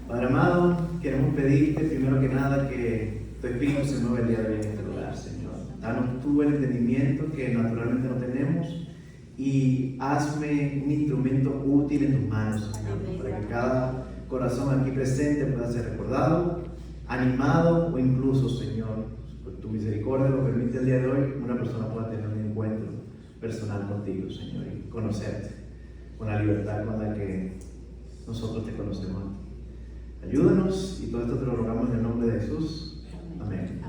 Padre amado, queremos pedirte primero que nada que tu Espíritu se mueva el día de hoy en este lugar, Señor. Danos tú el entendimiento que naturalmente no tenemos y hazme un instrumento útil en tus manos, Señor, para que cada corazón aquí presente pueda ser recordado, animado o incluso, Señor, por tu misericordia lo permite el día de hoy, una persona pueda tener un encuentro personal contigo, Señor, y conocerte con la libertad con la que nosotros te conocemos. Ayúdanos y todo esto te lo rogamos en el nombre de Jesús. Amén.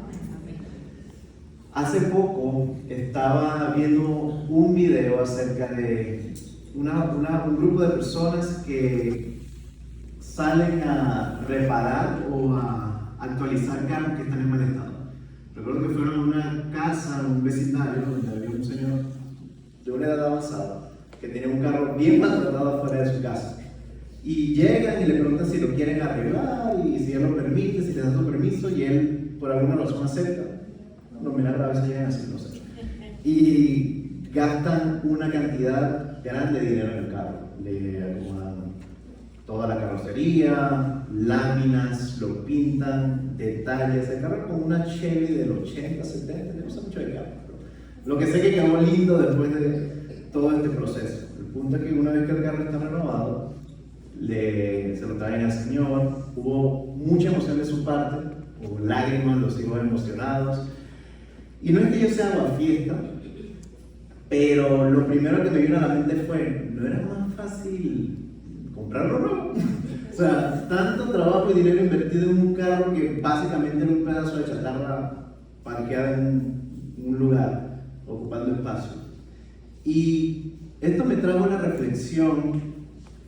Hace poco estaba viendo un video acerca de un grupo de personas que salen a reparar o a actualizar carros que están en mal estado. Recuerdo que fueron a una casa, un vecindario, donde había un señor de una edad avanzada que tenía un carro bien maltratado fuera de su casa. Y llegan y le preguntan si lo quieren arreglar y si él lo permite, si le dan su permiso, y él por alguna razón acepta. Los milagros a veces llegan así, no sé. Y gastan una cantidad grande de dinero en el carro. Le acomodan toda la carrocería, láminas, lo pintan, detalles. El carro es como una Chevy del 80, 70, no sé mucho de carro. Lo que sé que quedó lindo después de todo este proceso. El punto es que una vez que el carro está renovado, se lo traen al Señor. Hubo mucha emoción de su parte, hubo lágrimas, los hijos emocionados. Y no es que yo sea aguafiesta, pero lo primero que me vino a la mente fue: ¿no era más fácil comprarlo nuevo? O sea, tanto trabajo y dinero invertido en un carro que básicamente era un pedazo de chatarra parqueada en un lugar, ocupando espacio. Y esto me trajo una reflexión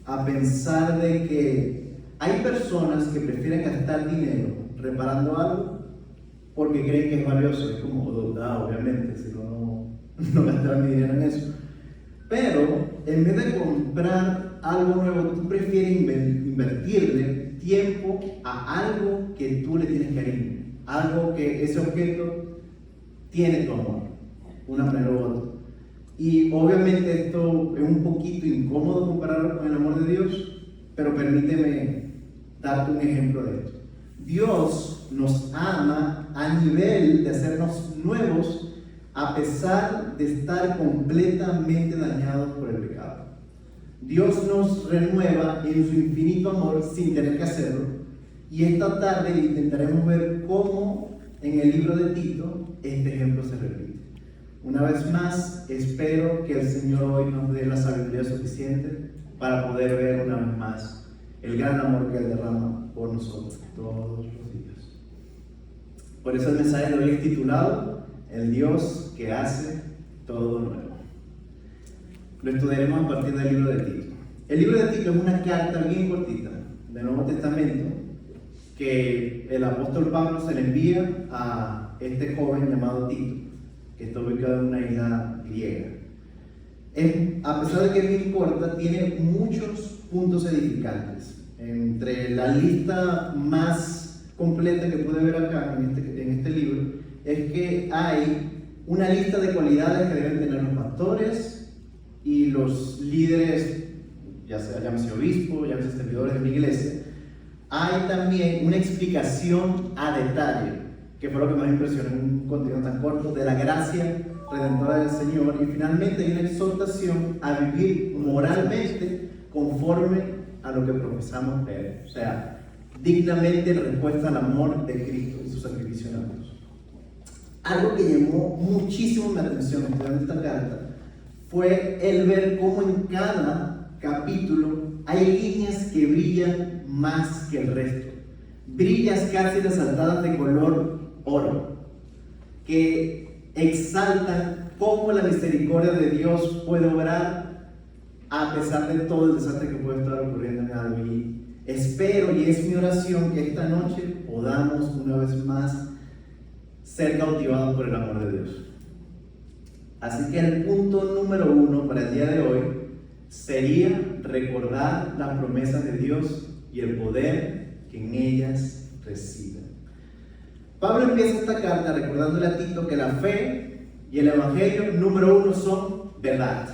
a pensar de que hay personas que prefieren gastar dinero reparando algo porque creen que es valioso. Es como, obviamente, si no gastar mi dinero en eso. Pero en vez de comprar algo nuevo, tú prefieres invertirle tiempo a algo que tú le tienes cariño, algo que ese objeto tiene tu amor, una manera u otra. Y obviamente esto es un poquito incómodo compararlo con el amor de Dios, pero permíteme darte un ejemplo de esto. Dios nos ama a nivel de hacernos nuevos a pesar de estar completamente dañados por el pecado. Dios nos renueva en su infinito amor sin tener que hacerlo, y esta tarde intentaremos ver cómo en el libro de Tito este ejemplo se repite. Una vez más, espero que el Señor hoy nos dé la sabiduría suficiente para poder ver una vez más el gran amor que Él derrama por nosotros todos los días. Por eso el mensaje de hoy es titulado El Dios que hace todo nuevo. Lo estudiaremos a partir del libro de Tito. El libro de Tito es una carta bien cortita del Nuevo Testamento que el apóstol Pablo se le envía a este joven llamado Tito, que está ubicado en una isla griega. A pesar de que es bien corta, tiene muchos puntos edificantes. Entre la lista más completa que puede ver acá en este libro, es que hay una lista de cualidades que deben tener los pastores y los líderes, ya sea llámese obispo, llámese servidores de mi iglesia. Hay también una explicación a detalle, que fue lo que más me impresionó en un contenido tan corto, de la gracia redentora del Señor. Y finalmente hay una exhortación a vivir moralmente conforme a lo que profesamos ver, o sea, dignamente en respuesta al amor de Cristo y su sacrificio en la cruz. Algo que llamó muchísimo mi atención estudiando esta carta fue el ver cómo en cada capítulo hay líneas que brillan más que el resto, brillas casi resaltadas de color oro, que exaltan cómo la misericordia de Dios puede obrar a pesar de todo el desastre que puede estar ocurriendo en algo. Y espero, y es mi oración, que esta noche podamos una vez más ser cautivados por el amor de Dios. Así que el punto número 1 para el día de hoy sería recordar las promesas de Dios y el poder que en ellas residen. Pablo empieza esta carta recordándole a Tito que la fe y el evangelio número 1 son verdad.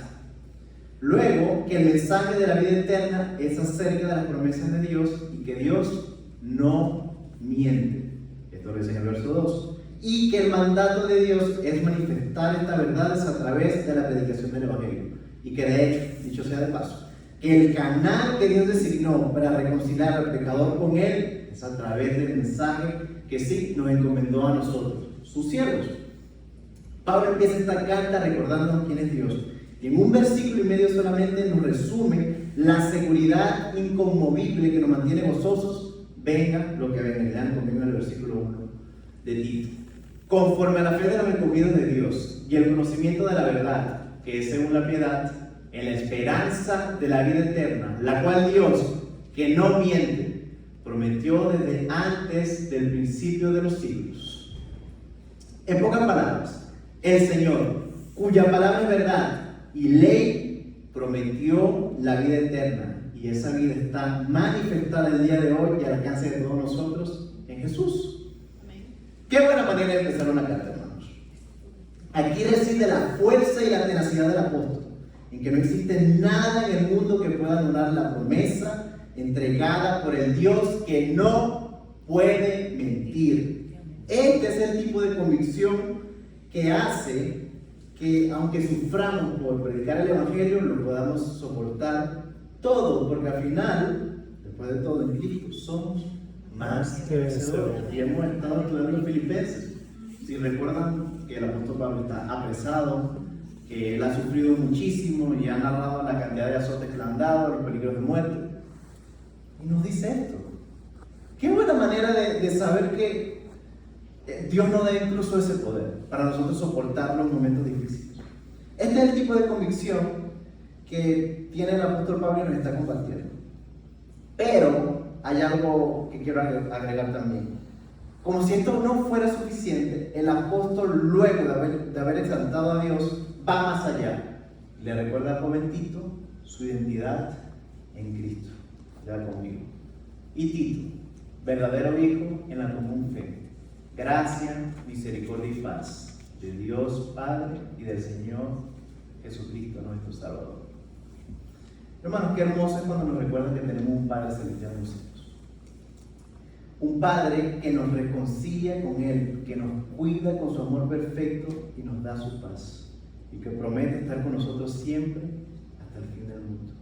Luego, que el mensaje de la vida eterna es acerca de las promesas de Dios y que Dios no miente. Esto lo dice en el verso 2. Y que el mandato de Dios es manifestar estas verdades a través de la predicación del Evangelio. Y que de hecho, dicho sea de paso, que el canal que Dios designó para reconciliar al pecador con Él es a través del mensaje que sí nos encomendó a nosotros, sus siervos. Pablo empieza esta carta recordándonos quién es Dios. Y en un versículo y medio solamente nos resume la seguridad inconmovible que nos mantiene gozosos, venga lo que venga. Lean conmigo en el versículo 1 de Tito. Conforme a la fe de los escogidos de Dios y el conocimiento de la verdad, que es según la piedad, en la esperanza de la vida eterna, la cual Dios, que no miente, prometió desde antes del principio de los siglos. En pocas palabras, el Señor, cuya palabra es verdad y ley, prometió la vida eterna, y esa vida está manifestada el día de hoy y al alcance de todos nosotros en Jesús. Amén. Qué buena manera de empezar una carta, hermanos. Aquí reside la fuerza y la tenacidad del apóstol, en que no existe nada en el mundo que pueda anular la promesa entregada por el Dios que no puede mentir. Este es el tipo de convicción que hace que, aunque suframos por predicar el Evangelio, lo podamos soportar todo, porque al final, después de todo, en Cristo somos más que vencedores. Y hemos estado estudiando en Filipenses. Si recuerdan que el apóstol Pablo está apresado, que él ha sufrido muchísimo y ha narrado la cantidad de azotes que le han dado, los peligros de muerte. Y nos dice esto. Qué buena manera de saber que Dios nos da incluso ese poder para nosotros soportar los momentos difíciles. Este es el tipo de convicción que tiene el apóstol Pablo y nos está compartiendo. Pero hay algo que quiero agregar también. Como si esto no fuera suficiente, el apóstol, luego de haber exaltado a Dios, va más allá. Le recuerda al joven Tito su identidad en Cristo. Ya conmigo. Y Tito, verdadero hijo en la común fe. Gracia, misericordia y paz de Dios Padre y del Señor Jesucristo, nuestro Salvador. Hermanos, qué hermoso es cuando nos recuerdan que tenemos un Padre celestial en nosotros. Un Padre que nos reconcilia con Él, que nos cuida con su amor perfecto y nos da su paz. Y que promete estar con nosotros siempre hasta el fin del mundo.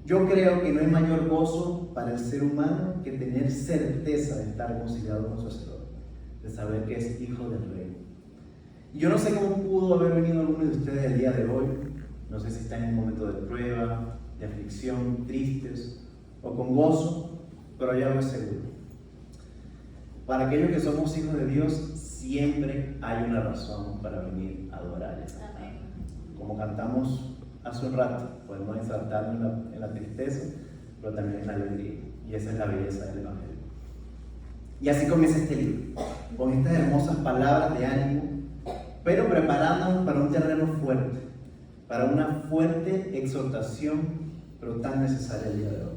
Yo creo que no hay mayor gozo para el ser humano que tener certeza de estar reconciliado con su Hacedor, de saber que es hijo del Rey. Y yo no sé cómo pudo haber venido alguno de ustedes el día de hoy. No sé si están en un momento de prueba, de aflicción, tristes o con gozo, pero hay algo seguro. Para aquellos que somos hijos de Dios, siempre hay una razón para venir a adorarle. Como cantamos hace un rato, podemos exaltarnos en la tristeza, pero también en la alegría. Y esa es la belleza del Evangelio. Y así comienza este libro, con estas hermosas palabras de ánimo, pero preparándonos para un terreno fuerte, para una fuerte exhortación, pero tan necesaria el día de hoy.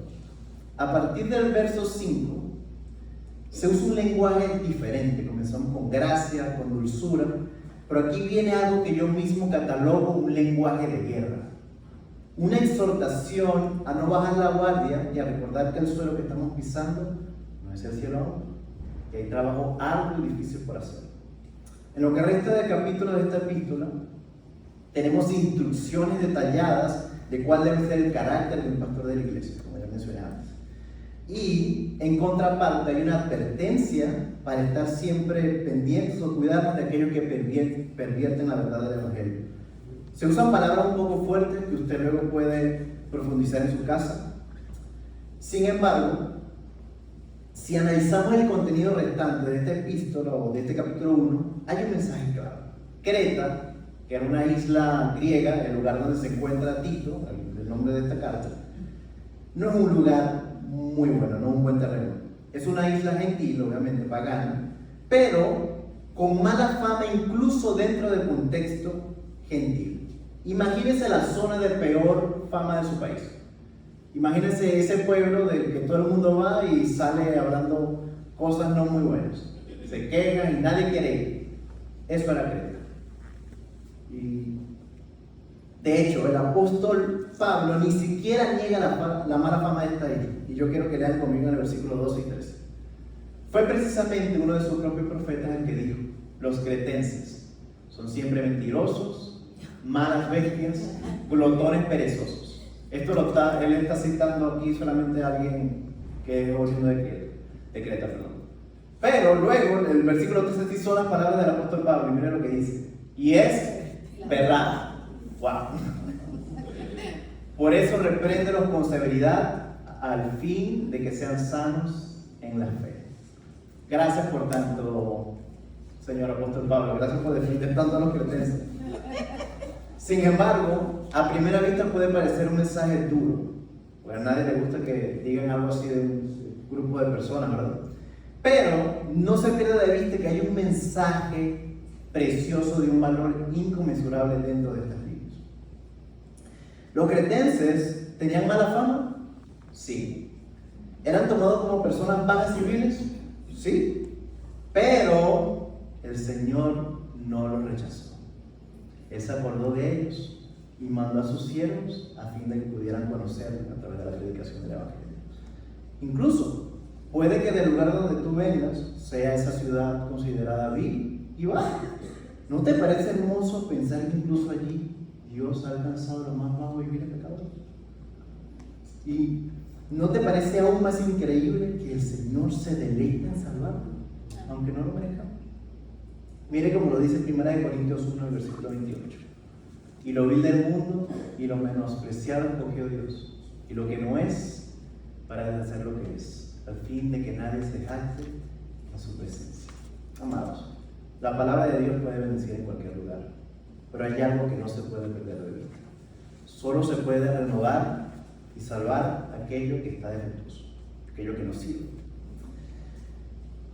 A partir del verso 5, se usa un lenguaje diferente. Comenzamos con gracia, con dulzura, pero aquí viene algo que yo mismo catalogo un lenguaje de guerra. Una exhortación a no bajar la guardia y a recordar que el suelo que estamos pisando no es el cielo aún, que hay trabajo arduo y difícil por hacer. En lo que resta del capítulo de esta epístola, tenemos instrucciones detalladas de cuál debe ser el carácter de un pastor de la iglesia, como ya mencioné antes. Y en contraparte hay una advertencia para estar siempre pendientes o cuidarnos de aquellos que pervierten la verdad del Evangelio. Se usan palabras un poco fuertes que usted luego puede profundizar en su casa. Sin embargo, si analizamos el contenido restante de esta epístola o de este capítulo 1, hay un mensaje claro. Creta, que era una isla griega, el lugar donde se encuentra Tito, el nombre de esta carta, no es un lugar muy bueno, no un buen terreno. Es una isla gentil, obviamente pagana, pero con mala fama incluso dentro del contexto gentil. Imagínense la zona de peor fama de su país. Imagínense ese pueblo del que todo el mundo va y sale hablando cosas no muy buenas. Se quejan y nadie quiere ir. Eso era Creta. Y De hecho, el apóstol Pablo ni siquiera niega la mala fama de esta isla. Y yo quiero que lean conmigo en el versículo 12 y 13. Fue precisamente uno de sus propios profetas el que dijo: los cretenses son siempre mentirosos, malas bestias, glotones perezosos. Él está citando aquí solamente a alguien que es oriundo de Creta, perdón. Pero luego, el versículo 13 sí son las palabras del apóstol Pablo, y miren lo que dice. Y es verdad. Wow. Por eso repréndelos con severidad, al fin de que sean sanos en la fe. Gracias por tanto, señor apóstol Pablo. Gracias por defender tanto a los cretenses. Sin embargo, a primera vista puede parecer un mensaje duro. Pues a nadie le gusta que digan algo así de un grupo de personas, ¿verdad? Pero no se pierda de vista que hay un mensaje precioso de un valor inconmensurable dentro de estas líneas. ¿Los cretenses tenían mala fama? Sí. ¿Eran tomados como personas bajas civiles? Sí. Pero el Señor no los rechazó. Él se acordó de ellos y mandó a sus siervos a fin de que pudieran conocerlo a través de la predicación del Evangelio. Incluso, puede que del lugar donde tú vengas sea esa ciudad considerada vil y baja. ¿No te parece hermoso pensar que incluso allí Dios ha alcanzado lo más bajo de vivir en pecadores? ¿Y no te parece aún más increíble que el Señor se deleita en salvarlo, aunque no lo merezcamos? Mire como lo dice 1 Corintios 1, el versículo 28. Y lo vil del mundo y lo menospreciado escogió Dios, y lo que no es, para hacer lo que es, al fin de que nadie se jacte a su presencia. Amados, la palabra de Dios puede bendecir en cualquier lugar, pero hay algo que no se puede perder de vista. Solo se puede renovar y salvar aquello que está defectuoso, aquello que no sirve.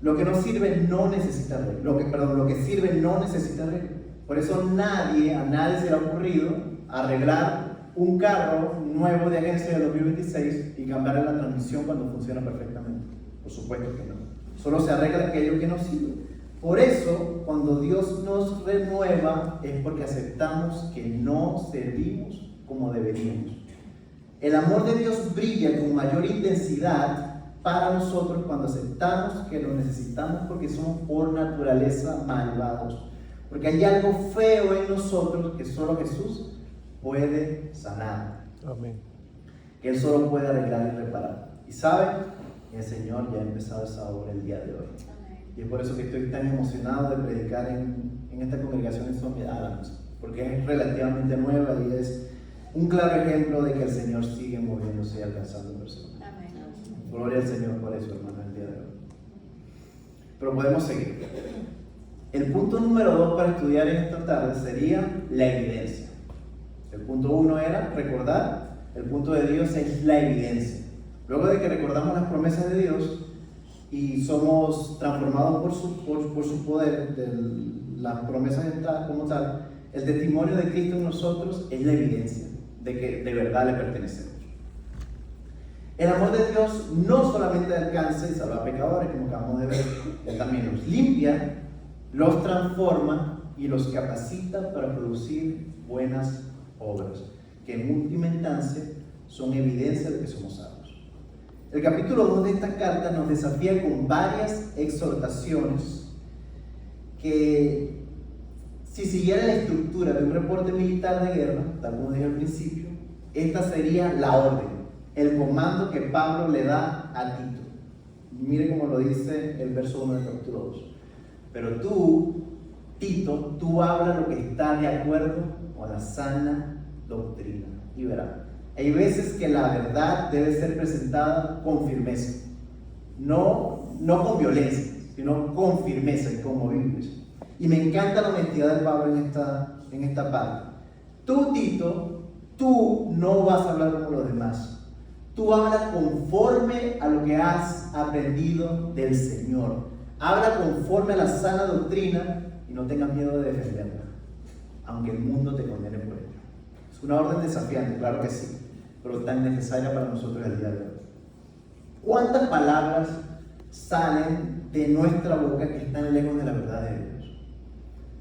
Lo que no sirve no necesita regla. Lo que sirve no necesita regla. Por eso a nadie se le ha ocurrido arreglar un carro nuevo de agencia de 2026 y cambiarle la transmisión cuando funciona perfectamente. Por supuesto que no. Solo se arregla aquello que no sirve. Por eso, cuando Dios nos renueva, es porque aceptamos que no servimos como deberíamos. El amor de Dios brilla con mayor intensidad para nosotros cuando aceptamos que lo necesitamos, porque somos por naturaleza malvados. Porque hay algo feo en nosotros que solo Jesús puede sanar. Amén. Que Él solo puede arreglar y reparar. Y saben, el Señor ya ha empezado esa obra el día de hoy. Y es por eso que estoy tan emocionado de predicar en esta congregación en Sonia Adams, porque es relativamente nueva y es un claro ejemplo de que el Señor sigue moviéndose y alcanzando personas. Amén. Gloria al Señor por eso, hermano, el día de hoy. Pero podemos seguir. El punto número 2 para estudiar en esta tarde sería la evidencia. El punto 1 era recordar, el punto de Dios es la evidencia. Luego de que recordamos las promesas de Dios y somos transformados por su poder, las promesas como tal, el testimonio de Cristo en nosotros es la evidencia de que de verdad le pertenecemos. El amor de Dios no solamente alcanza y salva a pecadores, como acabamos de ver, Él también los limpia, los transforma y los capacita para producir buenas obras, que en última instancia son evidencia de que somos salvos. El capítulo 2 de esta carta nos desafía con varias exhortaciones que, si siguiera la estructura de un reporte militar de guerra, tal como dije al principio, esta sería la orden, el comando que Pablo le da a Tito. Mire cómo lo dice el verso 1 del capítulo 2. Pero tú, Tito, tú habla lo que está de acuerdo con la sana doctrina. Y verá, hay veces que la verdad debe ser presentada con firmeza, no con violencia, sino con firmeza y como Biblia. Y me encanta la honestidad de Pablo en esta parte. Tú, Tito, tú no vas a hablar como los demás. Tú habla conforme a lo que has aprendido del Señor. Habla conforme a la sana doctrina y no tengas miedo de defenderla, aunque el mundo te condene por ello. Es una orden desafiante, claro que sí, pero tan necesaria para nosotros el día de hoy. ¿Cuántas palabras salen de nuestra boca que están lejos de la verdad de Dios?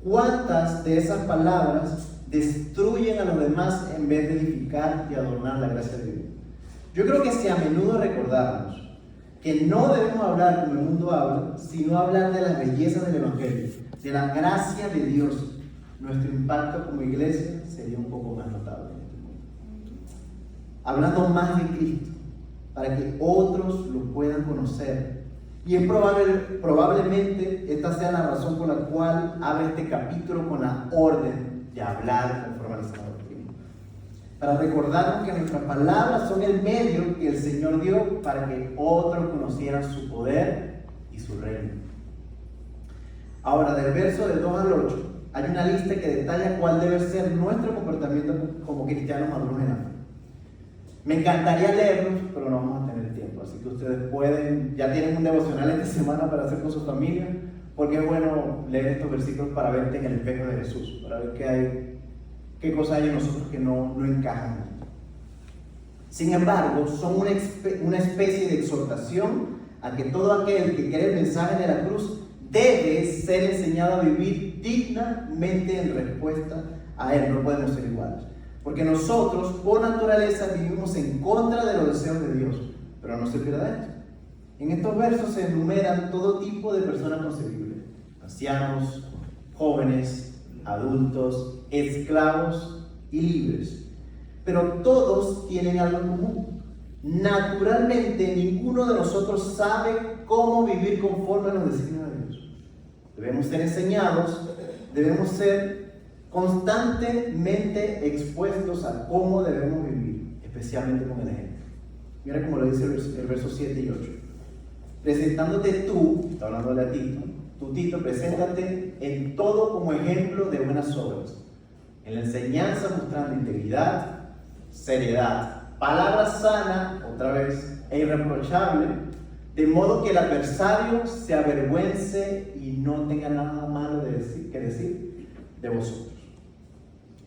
¿Cuántas de esas palabras destruyen a los demás en vez de edificar y adornar la gracia de Dios. Yo creo que si a menudo recordarnos que no debemos hablar como el mundo habla, sino hablar de las bellezas del Evangelio, de la gracia de Dios, nuestro impacto como iglesia sería un poco más notable. Hablando más de Cristo, para que otros lo puedan conocer. Y es probablemente esta sea la razón por la cual abre este capítulo con la orden de hablar conforme a la sana doctrina. Para recordarnos que nuestras palabras son el medio que el Señor dio para que otros conocieran su poder y su reino. Ahora, del verso del 2 al 8, hay una lista que detalla cuál debe ser nuestro comportamiento como cristianos maduros en la fe. Me encantaría leerlos, pero no vamos a tener tiempo. Así que ustedes pueden, ya tienen un devocional esta semana para hacer con su familia, porque es bueno leer estos versículos para verte en el espejo de Jesús, para ver qué cosas hay en nosotros que no encajan. Sin embargo, son una especie de exhortación a que todo aquel que cree el mensaje de la cruz debe ser enseñado a vivir dignamente en respuesta a Él. No podemos ser iguales. Porque nosotros, por naturaleza, vivimos en contra de los deseos de Dios. Pero no se pierda esto. En estos versos se enumeran todo tipo de personas concebibles. Ancianos, jóvenes, adultos, esclavos y libres. Pero todos tienen algo en común. Naturalmente, ninguno de nosotros sabe cómo vivir conforme a los designios de Dios. Debemos ser enseñados, debemos ser constantemente expuestos a cómo debemos vivir, especialmente con el ejemplo. Mira cómo lo dice el verso 7 y 8. Presentándote tú, está hablando de Tito, tú Tito, preséntate en todo como ejemplo de buenas obras, en la enseñanza mostrando integridad, seriedad, palabra sana, otra vez, e irreprochable, de modo que el adversario se avergüence y no tenga nada malo que decir de vosotros.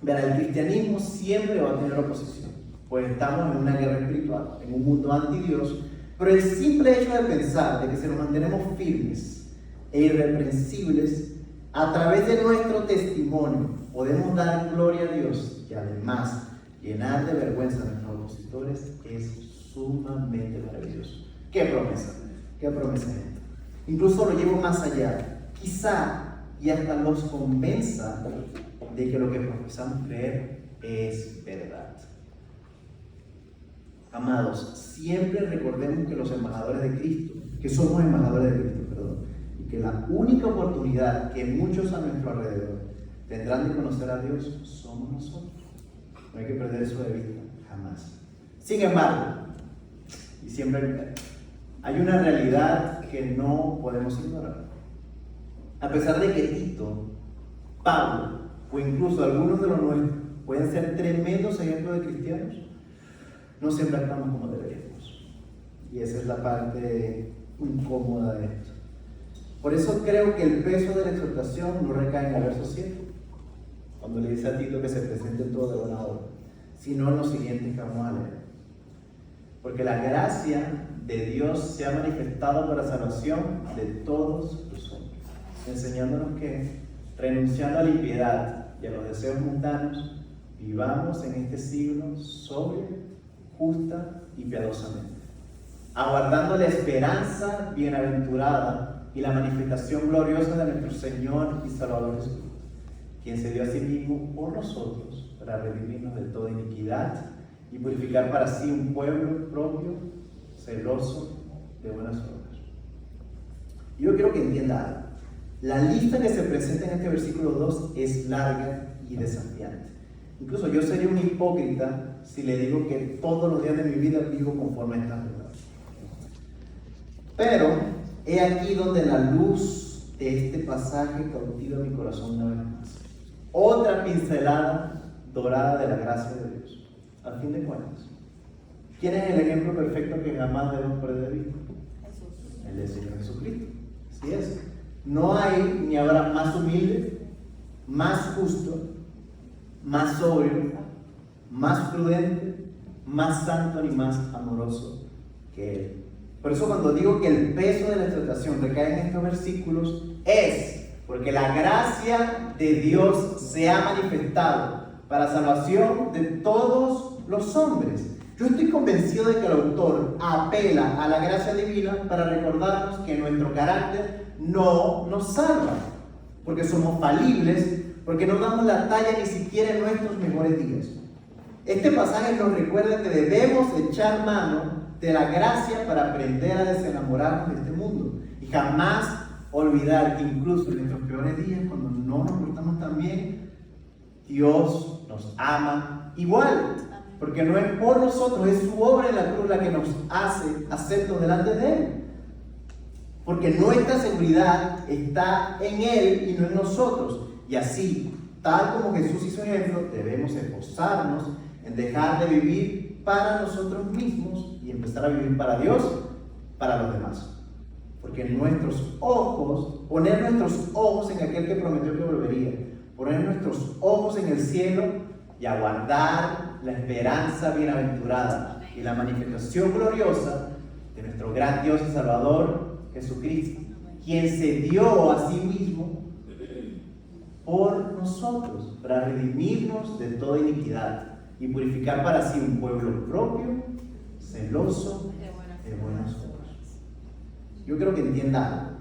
Verá, el cristianismo siempre va a tener oposición, pues estamos en una guerra espiritual, en un mundo anti-Dios, pero el simple hecho de pensar de que si nos mantenemos firmes e irreprensibles, a través de nuestro testimonio podemos dar gloria a Dios y además llenar de vergüenza a nuestros opositores es sumamente maravilloso. ¡Qué promesa! ¡Qué promesa! Incluso lo llevo más allá, quizá y hasta los convenza de que lo que profesamos creer es verdad. Amados, siempre recordemos que los embajadores de Cristo, que somos embajadores de Cristo, y que la única oportunidad que muchos a nuestro alrededor tendrán de conocer a Dios somos nosotros. No hay que perder eso de vista, jamás. Sin embargo, y siempre hay una realidad que no podemos ignorar. A pesar de que Tito, Pablo o incluso algunos de los nuestros pueden ser tremendos ejemplos de cristianos, no siempre actuamos como deberíamos. Y esa es la parte incómoda de esto. Por eso creo que el peso de la exhortación no recae en el verso 7, cuando le dice a Tito que se presente todo de buena obra, sino en los siguientes que vamos a leer. Porque la gracia de Dios se ha manifestado para la salvación de todos los hombres, enseñándonos que, renunciando a la impiedad y a los deseos mundanos, vivamos en este siglo sobria, justa y piadosamente, aguardando la esperanza bienaventurada y la manifestación gloriosa de nuestro Señor y Salvador Jesús, quien se dio a sí mismo por nosotros para redimirnos de toda iniquidad y purificar para sí un pueblo propio, celoso de buenas obras. Yo quiero que entienda algo. La lista que se presenta en este versículo 2 es larga y desafiante. Incluso yo sería un hipócrita si le digo que todos los días de mi vida vivo conforme a estas verdades. Pero he aquí donde la luz de este pasaje cautiva mi corazón una vez más. Otra pincelada dorada de la gracia de Dios. Al fin de cuentas, ¿quién es el ejemplo perfecto que jamás debemos perder de vista? Jesús. El del Señor Jesucristo. Así es. No hay ni habrá más humilde, más justo, más sobrio, más prudente, más santo ni más amoroso que Él. Por eso cuando digo que el peso de la exhortación recae en estos versículos, es porque la gracia de Dios se ha manifestado para salvación de todos los hombres. Yo estoy convencido de que el autor apela a la gracia divina para recordarnos que nuestro carácter no nos salva, porque somos falibles, porque no damos la talla ni siquiera en nuestros mejores días. Este pasaje nos recuerda que debemos echar mano de la gracia para aprender a desenamorarnos de este mundo y jamás olvidar que incluso en nuestros peores días, cuando no nos portamos tan bien, Dios nos ama igual, porque no es por nosotros, es su obra en la cruz la que nos hace aceptos delante de Él, porque nuestra seguridad está en Él y no en nosotros. Y así, tal como Jesús hizo ejemplo, debemos esforzarnos en dejar de vivir para nosotros mismos y empezar a vivir para Dios, para los demás. Porque nuestros ojos, poner nuestros ojos en aquel que prometió que volvería, poner nuestros ojos en el cielo y aguardar la esperanza bienaventurada y la manifestación gloriosa de nuestro gran Dios y Salvador Jesucristo, quien se dio a sí mismo por nosotros, para redimirnos de toda iniquidad y purificar para sí un pueblo propio, celoso de buenas obras. Yo creo que entienda algo.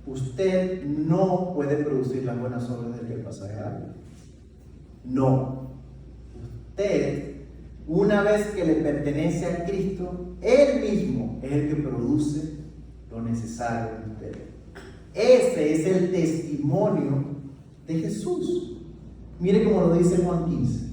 Usted no puede producir las buenas obras del que el pasaje habla. No. Usted, una vez que le pertenece a Cristo, Él mismo es el que produce lo necesario en usted. Ese es el testimonio de Jesús. Mire cómo lo dice Juan 15.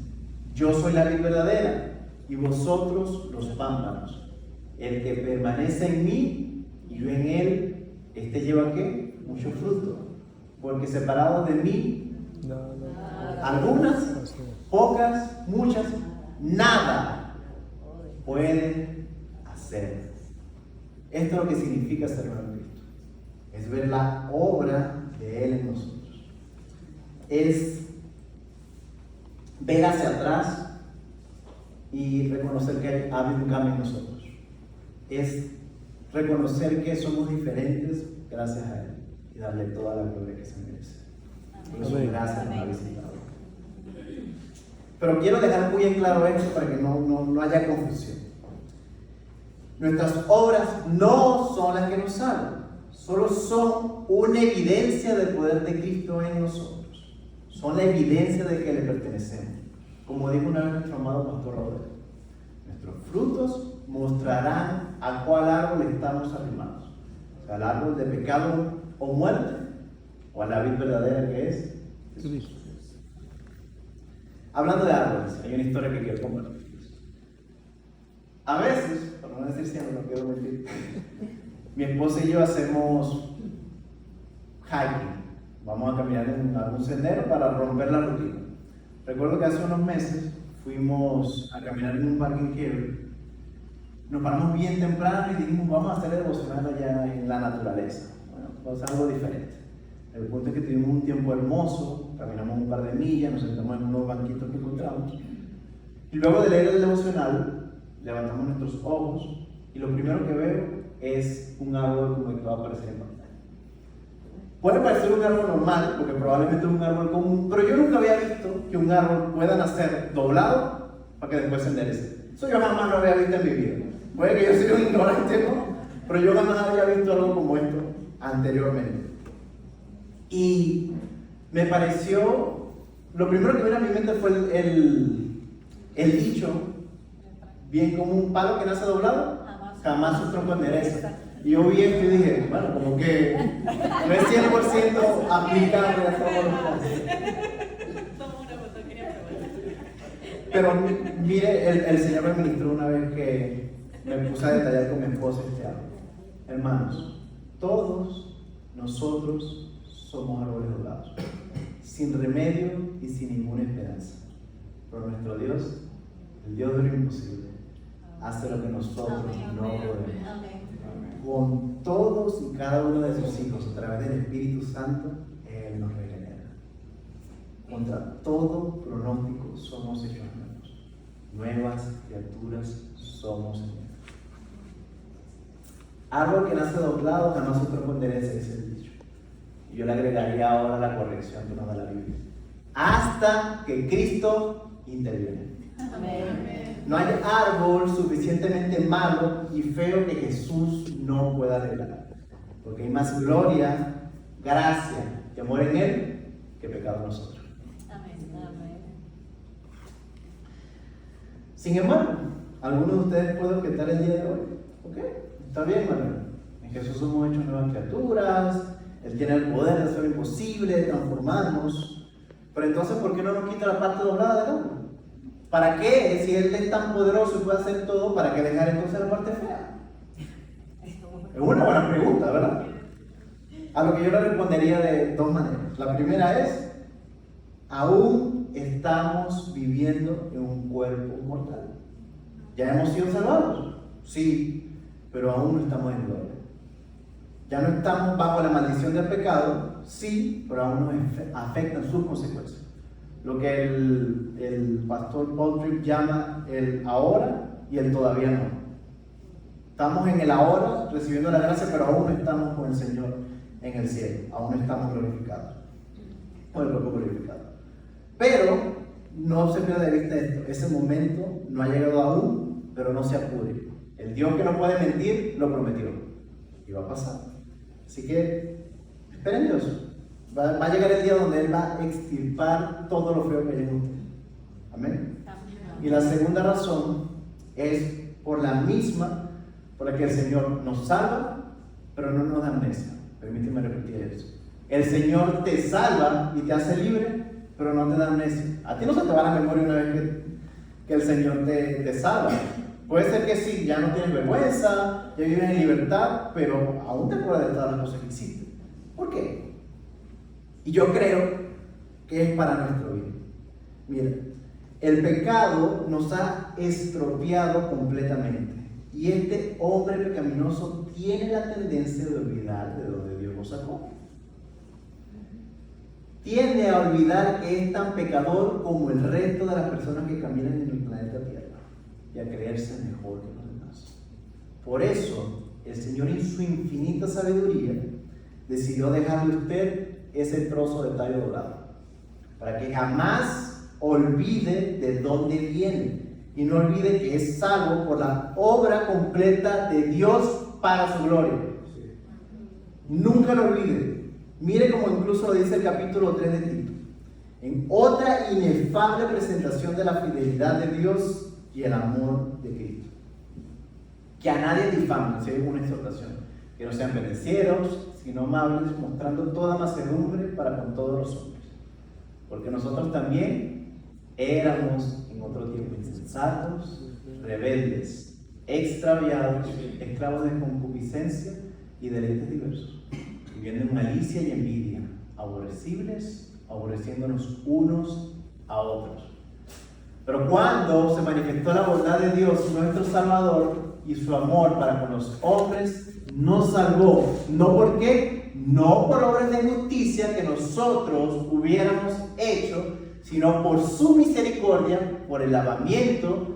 Yo soy la vid verdadera y vosotros los pámpanos. El que permanece en mí y yo en él, este lleva ¿qué? Mucho fruto. Porque separados de mí, algunas, pocas, muchas, nada pueden hacer. Esto es lo que significa ser nuevo en Cristo. Es ver la obra de Él en nosotros. Es ver hacia atrás y reconocer que ha habido un cambio en nosotros. Es reconocer que somos diferentes gracias a Él y darle toda la gloria que se merece. Por eso, gracias por haber visitado. Pero quiero dejar muy en claro esto para que no haya confusión. Nuestras obras no son las que nos salvan, solo son una evidencia del poder de Cristo en nosotros. Son la evidencia de que le pertenecemos. Como dijo una vez nuestro amado pastor Robert, nuestros frutos mostrarán a cuál árbol estamos arrimados. O sea, al árbol de pecado o muerte, o a la vid verdadera que es Jesús. Hablando de árboles, hay una historia que quiero compartir. A veces, por no decir siempre, no quiero mentir, mi esposa y yo hacemos hiking. Vamos a caminar en algún sendero para romper la rutina. Recuerdo que hace unos meses fuimos a caminar en un parque en Kiev. Nos paramos bien temprano y dijimos, vamos a hacer el devocional allá en la naturaleza. Bueno, vamos a hacer algo diferente. El punto es que tuvimos un tiempo hermoso, caminamos un par de millas, nos sentamos en unos banquitos que encontramos. Y luego de leer el devocional, levantamos nuestros ojos y lo primero que veo es un árbol como el que va a aparecer en pantalla. Puede parecer un árbol normal, porque probablemente es un árbol común, pero yo nunca había visto que un árbol pueda nacer doblado para que después se enderece. Eso yo jamás lo había visto en mi vida. Puede que yo sea un ignorante, ¿no? Pero yo jamás había visto algo como esto anteriormente. Y me pareció, lo primero que vino a mi mente fue el dicho, bien como un palo que nace doblado, jamás su tronco endereza. Y yo vi esto y dije, bueno, como que no es 100% aplicable a todos los casos. Pero mire, el Señor me ministró una vez que me puse a detallar con mi esposa este árbol. Hermanos, todos nosotros somos árboles doblados, sin remedio y sin ninguna esperanza. Pero nuestro Dios, el Dios de lo imposible, hace lo que nosotros no podemos. Con todos y cada uno de sus hijos, a través del Espíritu Santo, Él nos regenera. Contra todo pronóstico somos hechos nuevos. Nuevas criaturas somos en Él. Árbol que nace doblado, jamás su tronco endereza, dice el dicho. Y yo le agregaría ahora la corrección que nos da la Biblia. hasta que Cristo interviene. Amén. No hay árbol suficientemente malo y feo que Jesús no pueda arreglar, porque hay más gloria, gracia y amor en Él que pecado en nosotros. Amén. Sin embargo, algunos de ustedes pueden objetar el día de hoy. ¿Ok? Está bien, Manuel. En Jesús somos hechos nuevas criaturas. Él tiene el poder de hacer lo imposible, de transformarnos. Pero entonces, ¿por qué no nos quita la parte doblada del árbol? ¿Para qué? Si Él es tan poderoso y puede hacer todo, ¿para qué dejar entonces la parte fea? Es una buena pregunta, ¿verdad? A lo que yo le respondería de dos maneras. La primera es, aún estamos viviendo en un cuerpo mortal. ¿Ya hemos sido salvados? Sí, pero aún no estamos en gloria. Ya no estamos bajo la maldición del pecado, sí, pero aún nos afectan sus consecuencias. Lo que el pastor Paul Tripp llama el ahora y el todavía no. Estamos en el ahora recibiendo la gracia, pero aún no estamos con el Señor en el cielo, aún no estamos glorificados, con el cuerpo glorificado. Pero no se pierda de vista esto, ese momento no ha llegado aún, pero no se apure. El Dios que no puede mentir lo prometió y va a pasar. Así que esperen Dios. Va a llegar el día donde Él va a extirpar todo lo feo que hay en usted. Amén. Y la segunda razón es por la misma por la que el Señor nos salva, pero no nos da amnesia. Permíteme repetir eso. El Señor te salva y te hace libre, pero no te da amnesia. A ti no se te va la memoria una vez que el Señor te salva. Puede ser que sí, ya no tienes vergüenza, ya vives en libertad, pero aún te acuerdas de todas las cosas que hiciste. ¿Por qué? Y yo creo que es para nuestro bien. Mira, el pecado nos ha estropeado completamente. Y este hombre pecaminoso tiene la tendencia de olvidar de donde Dios lo sacó. Tiende a olvidar que es tan pecador como el resto de las personas que caminan en el planeta Tierra y a creerse mejor que los demás. Por eso, el Señor en su infinita sabiduría decidió dejarle a usted ese trozo de tallo dorado, para que jamás olvide de dónde viene y no olvide que es salvo por la obra completa de Dios para su gloria. Nunca lo olvide. Mire como incluso lo dice el capítulo 3 de Tito, en otra inefable presentación de la fidelidad de Dios y el amor de Cristo. Que a nadie difamen, si hay una exhortación, que no sean pendencieros, sino amables, mostrando toda mansedumbre para con todos los hombres. Porque nosotros también éramos en otro tiempo insensatos, rebeldes, extraviados, esclavos de concupiscencia y deleites diversos, viviendo en malicia y envidia, aborrecibles, aborreciéndonos unos a otros. Pero cuando se manifestó la bondad de Dios, nuestro Salvador, y su amor para con los hombres, nos salvó. ¿No por qué? No por obras de justicia que nosotros hubiéramos hecho, sino por su misericordia, por el lavamiento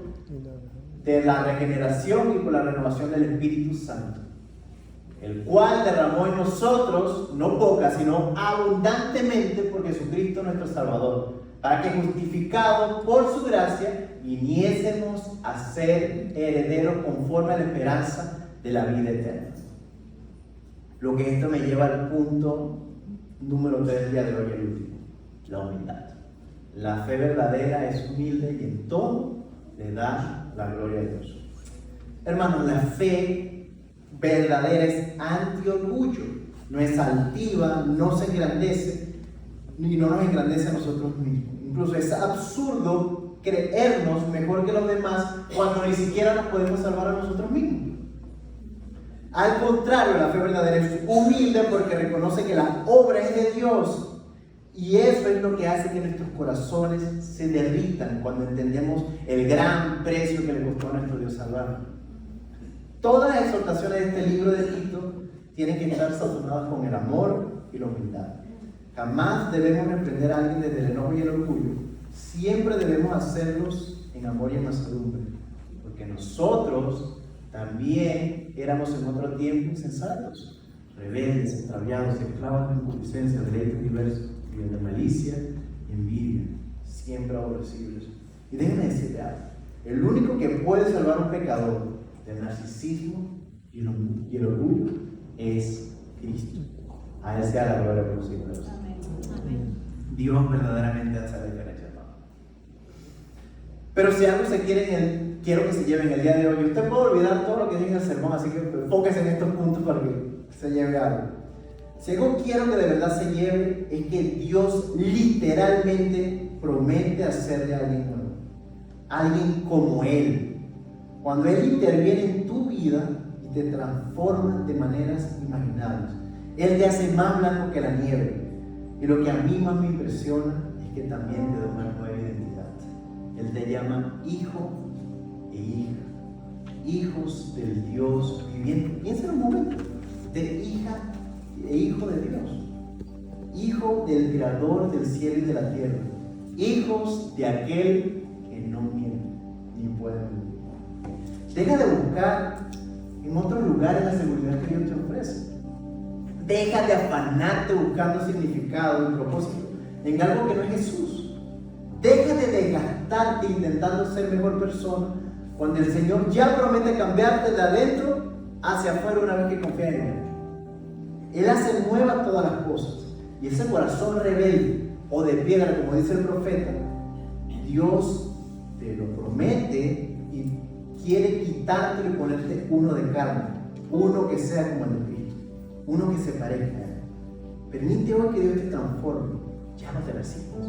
de la regeneración y por la renovación del Espíritu Santo, el cual derramó en nosotros, no poca, sino abundantemente por Jesucristo nuestro Salvador, para que justificados por su gracia viniésemos a ser herederos conforme a la esperanza de la vida eterna. Lo que esto me lleva al punto número 3 del día de hoy, el último: la humildad. La fe verdadera es humilde y en todo le da la gloria a Dios. Hermanos, la fe verdadera es anti-orgullo, no es altiva, no se engrandece y no nos engrandece a nosotros mismos. Incluso es absurdo creernos mejor que los demás cuando ni siquiera nos podemos salvar a nosotros mismos. Al contrario, la fe verdadera es humilde porque reconoce que la obra es de Dios. Y eso es lo que hace que nuestros corazones se derritan cuando entendemos el gran precio que le costó a nuestro Dios salvarnos. Todas las exhortaciones de este libro de Tito tienen que estar sazonadas con el amor y la humildad. Jamás debemos reprender a alguien desde el enojo y el orgullo. Siempre debemos hacerlos en amor y en mansedumbre, porque nosotros también éramos en otro tiempo insensatos, rebeldes, extraviados, esclavos de concupiscencia, deleites diversos, viviendo en malicia envidia, siempre aborrecibles. Y déjenme decirte algo, el único que puede salvar a un pecador del narcisismo y el orgullo es Cristo. A Él sea la gloria por los siglos. Dios verdaderamente hace la diferencia. Pero si algo se quiere, quiero que se lleve en el día de hoy. Usted puede olvidar todo lo que dije en el sermón, así que enfóquese en estos puntos para que se lleve algo. Si algo quiero que de verdad se lleve, es que Dios literalmente promete hacerle a alguien nuevo, alguien como Él. Cuando Él interviene en tu vida y te transforma de maneras inimaginables, Él te hace más blanco que la nieve. Y lo que a mí más me impresiona es que también te da una nueva identidad. Él te llama hijo e hija, hijos del Dios viviente. Piensa en un momento, de hija e hijo de Dios, hijo del Creador del cielo y de la tierra, hijos de aquel que no miente ni puede mentir. Deja de buscar en otros lugares la seguridad que Dios te ofrece. Deja de afanarte buscando significado y propósito en algo que no es Jesús. Deja de desgastarte intentando ser mejor persona cuando el Señor ya promete cambiarte de adentro hacia afuera una vez que confías en Él. Él hace nuevas todas las cosas. Y ese corazón rebelde o de piedra, como dice el profeta, Dios te lo promete y quiere quitarte y ponerte uno de carne, uno que sea como el de Cristo, uno que se parezca a Él. Permite hoy que Dios te transforme. Ya no te resistas.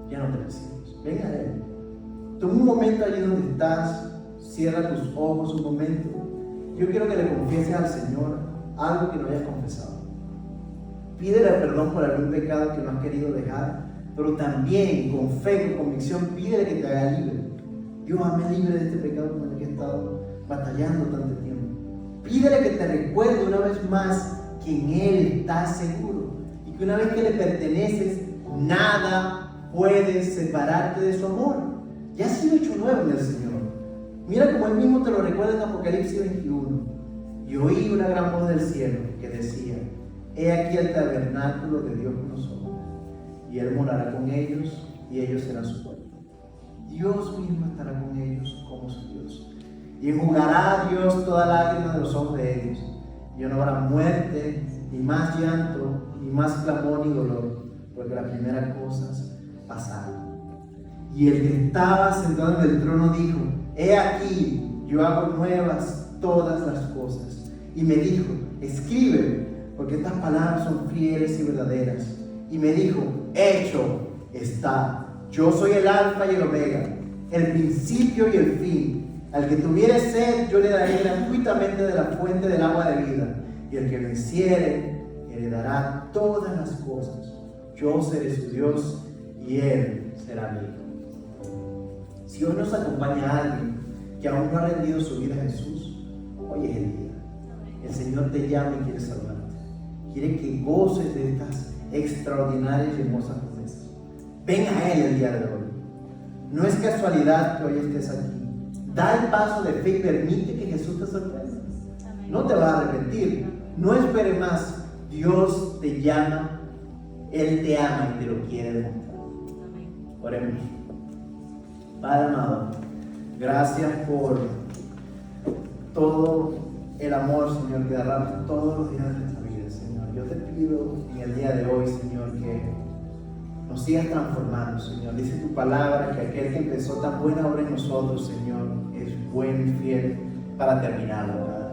Ya no te resistas. Ven a Él. Toma un momento allí donde estás. Cierra tus ojos un momento. Yo quiero que le confieses al Señor algo que no hayas confesado. Pídele perdón por algún pecado que no has querido dejar, pero también con fe, con convicción, pídele que te haga libre. Dios, hazme libre de este pecado con el que he estado batallando tanto tiempo. Pídele que te recuerde una vez más que en Él estás seguro y que una vez que le perteneces, nada puede separarte de su amor. Ya has sido hecho nuevo en el Señor. Mira como Él mismo te lo recuerda en Apocalipsis 21. Y oí una gran voz del cielo que decía: he aquí el tabernáculo de Dios con los hombres, y Él morará con ellos, y ellos serán su pueblo. Dios mismo estará con ellos como su Dios, y enjugará a Dios toda lágrima de los ojos de ellos, y no habrá muerte, ni más llanto, ni más clamor ni dolor, porque las primeras cosas pasaron. Y el que estaba sentado en el trono dijo: he aquí, yo hago nuevas todas las cosas. Y me dijo: escribe, porque estas palabras son fieles y verdaderas. Y me dijo: hecho está. Yo soy el alfa y el omega, el principio y el fin. Al que tuviere sed, yo le daré gratuitamente de la fuente del agua de vida. Y el que venciere, heredará todas las cosas. Yo seré su Dios y Él será mi hijo. Si hoy nos acompaña alguien que aún no ha rendido su vida a Jesús, hoy es el día. El Señor te llama y quiere salvarte. Quiere que goces de estas extraordinarias y hermosas promesas. Ven a Él el día de hoy. No es casualidad que hoy estés aquí. Da el paso de fe y permite que Jesús te sorprenda. No te va a arrepentir. No espere más. Dios te llama. Él te ama y te lo quiere demostrar. Oremos. Padre amado, gracias por todo el amor, Señor, que derramas todos los días de nuestra vida, Señor. Yo te pido en el día de hoy, Señor, que nos sigas transformando, Señor. Dice tu palabra que aquel que empezó tan buena obra en nosotros, Señor, es bueno y fiel para terminarla, ¿verdad?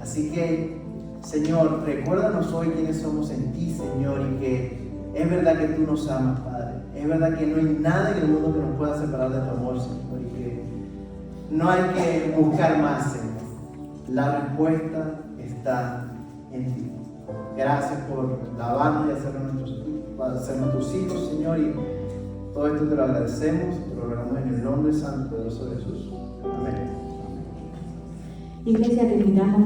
Así que, Señor, recuérdanos hoy quiénes somos en ti, Señor, y que es verdad que tú nos amas, Padre. Es verdad que no hay nada en el mundo que nos pueda separar de tu amor, Señor, y que no hay que buscar más, Señor. La respuesta está en ti. Gracias por lavarnos y hacernos tus hijos, Señor, y todo esto te lo agradecemos, te lo rogamos en el nombre santo y poderoso de Jesús. Amén. Iglesia, terminamos.